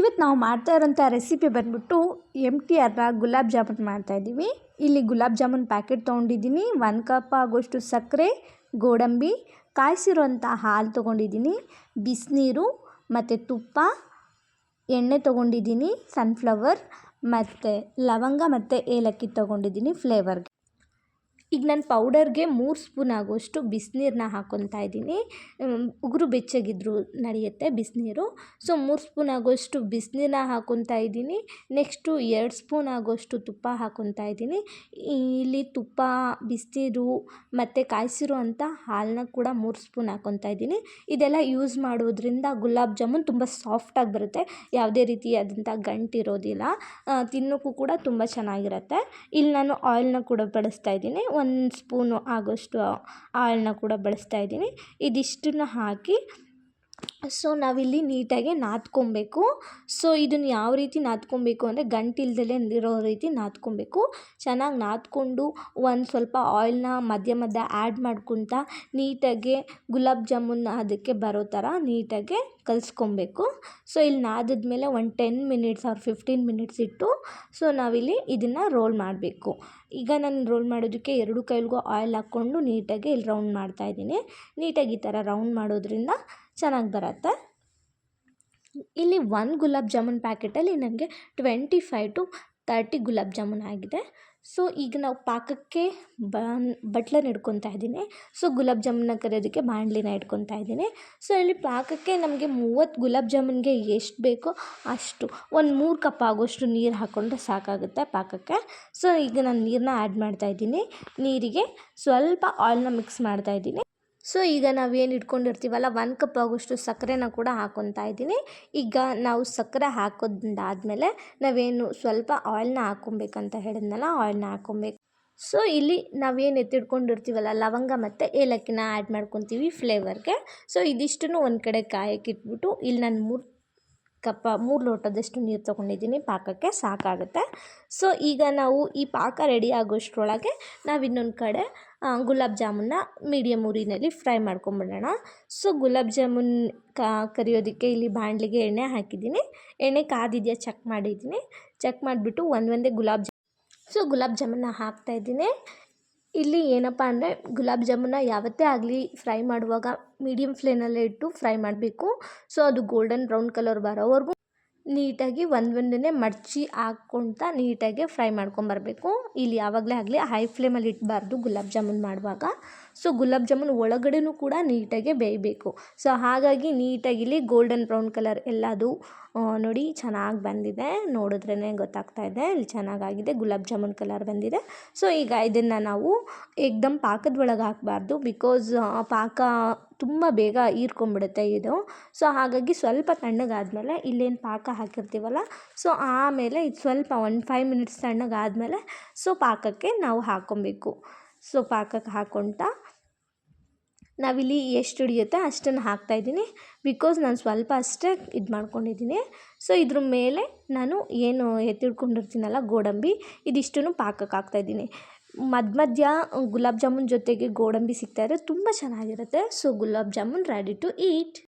ಇವತ್ತು ನಾವು ಮಾಡ್ತಾ ಇರೋಂಥ ರೆಸಿಪಿ ಬಂದ್ಬಿಟ್ಟು MTR ಗುಲಾಬ್ ಜಾಮೂನ್ ಮಾಡ್ತಾಯಿದ್ದೀವಿ. ಇಲ್ಲಿ ಗುಲಾಬ್ ಜಾಮೂನ್ ಪ್ಯಾಕೆಟ್ ತೊಗೊಂಡಿದ್ದೀನಿ, 1 ಕಪ್ ಆಗೋಷ್ಟು ಸಕ್ಕರೆ, ಗೋಡಂಬಿ, ಕಾಯಿಸಿರುವಂಥ ಹಾಲು ತೊಗೊಂಡಿದ್ದೀನಿ, ಬಿಸಿನೀರು ಮತ್ತು ತುಪ್ಪ, ಎಣ್ಣೆ ತೊಗೊಂಡಿದ್ದೀನಿ ಸನ್ಫ್ಲವರ್, ಮತ್ತು ಲವಂಗ ಮತ್ತು ಏಲಕ್ಕಿ ತೊಗೊಂಡಿದ್ದೀನಿ ಫ್ಲೇವರ್ಗೆ. ಈಗ ನಾನು ಪೌಡರ್ಗೆ 3 ಸ್ಪೂನ್ ಆಗೋಷ್ಟು ಬಿಸಿನೀರನ್ನ ಹಾಕ್ಕೊತಾ ಇದ್ದೀನಿ. ಉಗುರು ಬೆಚ್ಚಗಿದ್ರು ನಡೆಯುತ್ತೆ ಬಿಸಿನೀರು. ಸೊ 3 ಸ್ಪೂನ್ ಆಗೋಷ್ಟು ಬಿಸಿನೀರನ್ನ ಹಾಕ್ಕೊತಾ ಇದ್ದೀನಿ. ನೆಕ್ಸ್ಟು 2 ಸ್ಪೂನ್ ಆಗೋಷ್ಟು ತುಪ್ಪ ಹಾಕ್ಕೊತಾ ಇದ್ದೀನಿ. ಇಲ್ಲಿ ತುಪ್ಪ, ಬಿಸಿನೀರು ಮತ್ತು ಕಾಯಿಸಿರುವಂಥ ಹಾಲನ್ನ ಕೂಡ 3 ಸ್ಪೂನ್ ಹಾಕ್ಕೊತಾ ಇದ್ದೀನಿ. ಇದೆಲ್ಲ ಯೂಸ್ ಮಾಡೋದ್ರಿಂದ ಗುಲಾಬ್ ಜಾಮೂನ್ ತುಂಬ ಸಾಫ್ಟಾಗಿ ಬರುತ್ತೆ, ಯಾವುದೇ ರೀತಿಯಾದಂಥ ಗಂಟಿರೋದಿಲ್ಲ, ತಿನ್ನೋಕ್ಕೂ ಕೂಡ ತುಂಬ ಚೆನ್ನಾಗಿರುತ್ತೆ. ಇಲ್ಲಿ ನಾನು ಆಯಿಲ್ನ ಕೂಡ ಬಳಸ್ತಾ ಇದ್ದೀನಿ, 1 ಸ್ಪೂನು ಆಗೋಷ್ಟು ಆಯಿಲ್ನ ಕೂಡ ಬಳಸ್ತಾ ಇದ್ದೀನಿ. ಇದಿಷ್ಟನ್ನು ಹಾಕಿ ಸೊ ನಾವಿಲ್ಲಿ ನೀಟಾಗಿ ನಾದ್ಕೊಬೇಕು. ಸೊ ಇದನ್ನು ಯಾವ ರೀತಿ ನಾದ್ಕೊಬೇಕು ಅಂದರೆ ಗಂಟಿಲ್ದಲೇ ಇರೋ ರೀತಿ ನಾದ್ಕೊಬೇಕು. ಚೆನ್ನಾಗಿ ನಾದ್ಕೊಂಡು ಒಂದು ಸ್ವಲ್ಪ ಆಯಿಲ್ನ ಮಧ್ಯ ಮಧ್ಯ ಆ್ಯಡ್ ಮಾಡ್ಕೊತ ನೀಟಾಗಿ ಗುಲಾಬ್ ಜಾಮೂನ್ ಅದಕ್ಕೆ ಬರೋ ಥರ ನೀಟಾಗಿ ಕಲಿಸ್ಕೊಬೇಕು. ಸೊ ಇಲ್ಲಿ ನಾದಿದ್ಮೇಲೆ ಒಂದು 10 ಮಿನಿಟ್ಸ್ ಆರ್ 15 ಮಿನಿಟ್ಸ್ ಇಟ್ಟು ಸೊ ನಾವಿಲ್ಲಿ ಇದನ್ನು ರೋಲ್ ಮಾಡಬೇಕು. ಈಗ ನಾನು ರೋಲ್ ಮಾಡೋದಕ್ಕೆ 2 ಕೈಲಿಗೂ ಆಯಿಲ್ ಹಾಕ್ಕೊಂಡು ನೀಟಾಗಿ ಇಲ್ಲಿ ರೌಂಡ್ ಮಾಡ್ತಾಯಿದ್ದೀನಿ. ನೀಟಾಗಿ ಈ ಥರ ರೌಂಡ್ ಮಾಡೋದ್ರಿಂದ ಚೆನ್ನಾಗಿ ಬರುತ್ತೆ. ಇಲ್ಲಿ 1 ಗುಲಾಬ್ ಜಾಮೂನ್ ಪ್ಯಾಕೆಟಲ್ಲಿ ನನಗೆ 25 to 30 ಗುಲಾಬ್ ಜಾಮೂನ್ ಆಗಿದೆ. ಸೊ ಈಗ ನಾವು ಪಾಕಕ್ಕೆ ಬಟ್ಲನ್ನು ಇಟ್ಕೊತಾ ಇದ್ದೀನಿ. ಸೊ ಗುಲಾಬ್ ಜಾಮೂನ್ನ ಕರಿಯೋದಕ್ಕೆ ಬಾಣಲಿನ ಇಟ್ಕೊತಾ ಇದ್ದೀನಿ. ಸೊ ಇಲ್ಲಿ ಪಾಕಕ್ಕೆ ನಮಗೆ 30 ಗುಲಾಬ್ ಜಾಮೂನ್ಗೆ ಎಷ್ಟು ಬೇಕೋ ಅಷ್ಟು, ಒಂದು 3 ಕಪ್ ಆಗೋಷ್ಟು ನೀರು ಹಾಕ್ಕೊಂಡ್ರೆ ಸಾಕಾಗುತ್ತೆ ಪಾಕಕ್ಕೆ. ಸೊ ಈಗ ನಾನು ನೀರನ್ನ ಆ್ಯಡ್ ಮಾಡ್ತಾಯಿದ್ದೀನಿ. ನೀರಿಗೆ ಸ್ವಲ್ಪ ಆಯಿಲ್ನ ಮಿಕ್ಸ್ ಮಾಡ್ತಾಯಿದ್ದೀನಿ. ಸೊ ಈಗ ನಾವೇನು ಇಟ್ಕೊಂಡಿರ್ತೀವಲ್ಲ 1 ಕಪ್ ಆಗೋಷ್ಟು ಸಕ್ಕರೆನ ಕೂಡ ಹಾಕ್ಕೊತಾ ಇದ್ದೀನಿ. ಈಗ ನಾವು ಸಕ್ಕರೆ ಹಾಕೋದಾದ್ಮೇಲೆ ನಾವೇನು ಸ್ವಲ್ಪ ಆಯಿಲ್ನ ಹಾಕ್ಕೊಬೇಕಂತ ಹೇಳಿದ್ನಲ್ಲ, ಆಯಿಲ್ನ ಹಾಕ್ಕೊಬೇಕು. ಸೊ ಇಲ್ಲಿ ನಾವೇನು ಎತ್ತಿಟ್ಕೊಂಡಿರ್ತೀವಲ್ಲ ಲವಂಗ ಮತ್ತು ಏಲಕ್ಕಿನ ಆ್ಯಡ್ ಮಾಡ್ಕೊತೀವಿ ಫ್ಲೇವರ್ಗೆ. ಸೊ ಇದಿಷ್ಟನ್ನು ಒಂದು ಕಡೆ ಕಾಯಕ್ಕೆ ಇಟ್ಬಿಟ್ಟು ಇಲ್ಲಿ ನಾನು 3 ಲೋಟದಷ್ಟು ನೀರು ತೊಗೊಂಡಿದ್ದೀನಿ, ಪಾಕಕ್ಕೆ ಸಾಕಾಗುತ್ತೆ. ಸೊ ಈಗ ನಾವು ಈ ಪಾಕ ರೆಡಿ ಆಗೋಷ್ಟರೊಳಗೆ ನಾವು ಇನ್ನೊಂದು ಕಡೆ ಗುಲಾಬ್ ಜಾಮೂನ್ನ medium ಉರಿನಲ್ಲಿ fry ಮಾಡ್ಕೊಂಬಿಡೋಣ. So gulab jamun ಕರಿಯೋದಕ್ಕೆ ಇಲ್ಲಿ ಬಾಣಲಿಗೆ ಎಣ್ಣೆ ಹಾಕಿದ್ದೀನಿ. ಎಣ್ಣೆ ಕಾದಿದೆಯಾ ಚೆಕ್ ಮಾಡಿದ್ದೀನಿ. ಚೆಕ್ ಮಾಡಿಬಿಟ್ಟು ಒಂದೇ ಗುಲಾಬ್ ಜಾಮೂನ್ನ ಹಾಕ್ತಾಯಿದ್ದೀನಿ. ಇಲ್ಲಿ ಏನಪ್ಪ ಅಂದರೆ ಗುಲಾಬ್ ಜಾಮೂನ್ನ ಯಾವತ್ತೇ ಆಗಲಿ ಫ್ರೈ ಮಾಡುವಾಗ ಮೀಡಿಯಮ್ ಫ್ಲೇಮಲ್ಲೇ ಇಟ್ಟು ಫ್ರೈ ಮಾಡಬೇಕು. ಸೊ ಅದು ಗೋಲ್ಡನ್ ಬ್ರೌನ್ ಕಲರ್ ಬರೋವರೆಗೂ ನೀಟಾಗಿ ಒಂದೊಂದನ್ನೇ ಮಡಚಿ ಹಾಕ್ಕೊಳ್ತಾ ನೀಟಾಗಿ ಫ್ರೈ ಮಾಡ್ಕೊಂಬರಬೇಕು. ಇಲ್ಲಿ ಯಾವಾಗಲೇ ಆಗಲಿ ಹೈ ಫ್ಲೇಮಲ್ಲಿ ಇಡಬಾರ್ದು ಗುಲಾಬ್ ಜಾಮೂನ್ ಮಾಡುವಾಗ. ಸೊ ಗುಲಾಬ್ ಜಾಮೂನ್ ಒಳಗಡೆನೂ ಕೂಡ ನೀಟಾಗಿ ಬೇಯಬೇಕು. ಸೊ ಹಾಗಾಗಿ ನೀಟಾಗಿ ಇಲ್ಲಿ ಗೋಲ್ಡನ್ ಬ್ರೌನ್ ಕಲರ್ ಎಲ್ಲದು ನೋಡಿ ಚೆನ್ನಾಗಿ ಬಂದಿದೆ, ನೋಡಿದ್ರೇ ಗೊತ್ತಾಗ್ತಾ ಇದೆ ಇಲ್ಲಿ ಚೆನ್ನಾಗಾಗಿದೆ, ಗುಲಾಬ್ ಜಾಮೂನ್ ಕಲರ್ ಬಂದಿದೆ. ಸೊ ಈಗ ಇದನ್ನು ನಾವು ಏಕ್ದಮ್ ಪಾಕದ ಒಳಗೆ ಹಾಕಬಾರ್ದು, ಬಿಕಾಸ್ ಪಾಕ ತುಂಬ ಬೇಗ ಹೀರ್ಕೊಂಬಿಡುತ್ತೆ ಇದು. ಸೊ ಹಾಗಾಗಿ ಸ್ವಲ್ಪ ತಣ್ಣಗಾದಮೇಲೆ ಇಲ್ಲೇನು ಪಾಕ ಹಾಕಿರ್ತೀವಲ್ಲ, ಸೊ ಆಮೇಲೆ ಇದು ಸ್ವಲ್ಪ ಒಂದು 5 ಮಿನಿಟ್ಸ್ ತಣ್ಣಗಾದಮೇಲೆ ಸೊ ಪಾಕಕ್ಕೆ ನಾವು ಹಾಕ್ಕೊಬೇಕು. ಸೊ ಪಾಕಕ್ಕೆ ಹಾಕ್ಕೊಳ್ತಾ ನಾವಿಲ್ಲಿ ಎಷ್ಟು ಹಿಡಿಯುತ್ತೆ ಅಷ್ಟನ್ನು ಹಾಕ್ತಾಯಿದ್ದೀನಿ, ಬಿಕಾಸ್ ನಾನು ಸ್ವಲ್ಪ ಅಷ್ಟೇ ಇದು ಮಾಡ್ಕೊಂಡಿದ್ದೀನಿ. ಸೊ ಇದ್ರ ಮೇಲೆ ನಾನು ಏನು ಎತ್ತಿಡ್ಕೊಂಡಿರ್ತೀನಲ್ಲ ಗೋಡಂಬಿ, ಇದಿಷ್ಟನ್ನು ಪಾಕಕ್ಕೆ ಹಾಕ್ತಾಯಿದ್ದೀನಿ. ಮಧ್ಯ ಗುಲಾಬ್ ಜಾಮೂನ್ ಜೊತೆಗೆ ಗೋಡಂಬಿ ಸಿಗ್ತಾಯಿದ್ರೆ ತುಂಬ ಚೆನ್ನಾಗಿರುತ್ತೆ. So gulab jamun ready to heat.